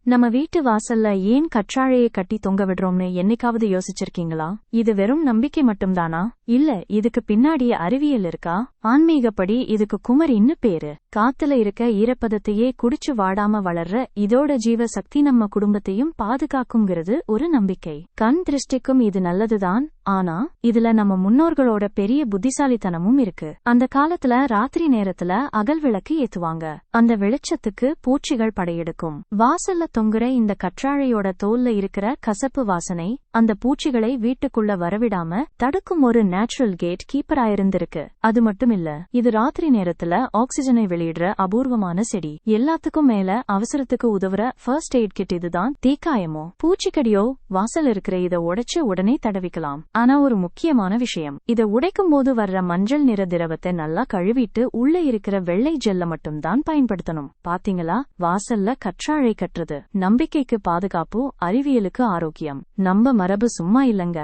நம்ம வீட்டு வாசல்ல ஏன் கற்றாழையை கட்டி தொங்க விடுறோம்னு என்னைக்காவது யோசிச்சிருக்கீங்களா? இது வெறும் நம்பிக்கை மட்டும்தானா? இல்ல, இதுக்கு பின்னாடி அறிவியல் இருக்கா? ஆன்மீகப்படி இதுக்கு குமரின்னு பேரு. காத்துல இருக்க ஈரப்பதத்தையே குடிச்சு வாடாம வளர்ற இதோட ஜீவ சக்தி நம்ம குடும்பத்தையும் பாதுகாக்குங்கிறது ஒரு நம்பிக்கை. கண் திருஷ்டிக்கும் இது நல்லதுதான். ஆனா இதுல நம்ம முன்னோர்களோட பெரிய புத்திசாலித்தனமும் இருக்கு. அந்த காலத்துல ராத்திரி நேரத்துல அகல் விளக்கு ஏத்துவாங்க. அந்த வெளிச்சத்துக்கு பூச்சிகள் படையெடுக்கும். வாசல்ல தொங்குற இந்த கற்றாழையோட தோல்ல இருக்கிற கசப்பு வாசனை அந்த பூச்சிகளை வீட்டுக்குள்ள வரவிடாம தடுக்கும் ஒரு நேச்சுரல் கேட் கீப்பராயிருந்திருக்கு. அது மட்டும் இல்ல, இது ராத்திரி நேரத்துல ஆக்சிஜனை வெளியிடுற அபூர்வமான செடி. எல்லாத்துக்கும் மேல அவசரத்துக்கு உதவுற ஃபர்ஸ்ட் எய்ட் கிட் இதுதான். தீக்காயமோ பூச்சிக்கடியோ வாசல் இருக்கிற இத உடைச்சு உடனே தடவிக்கலாம். ஆனா ஒரு முக்கியமான விஷயம், இத உடைக்கும் போது வர்ற மஞ்சள் நிற திரவத்தை நல்லா கழுவிட்டு உள்ள இருக்கிற வெள்ளை ஜெல்ல மட்டும்தான் பயன்படுத்தணும். பாத்தீங்களா, வாசல்ல கற்றாழை கட்டுறது நம்பிக்கைக்கு பாதுகாப்பு, அறிவியலுக்கு ஆரோக்கியம். நம்ம மரபு சும்மா இல்லங்க.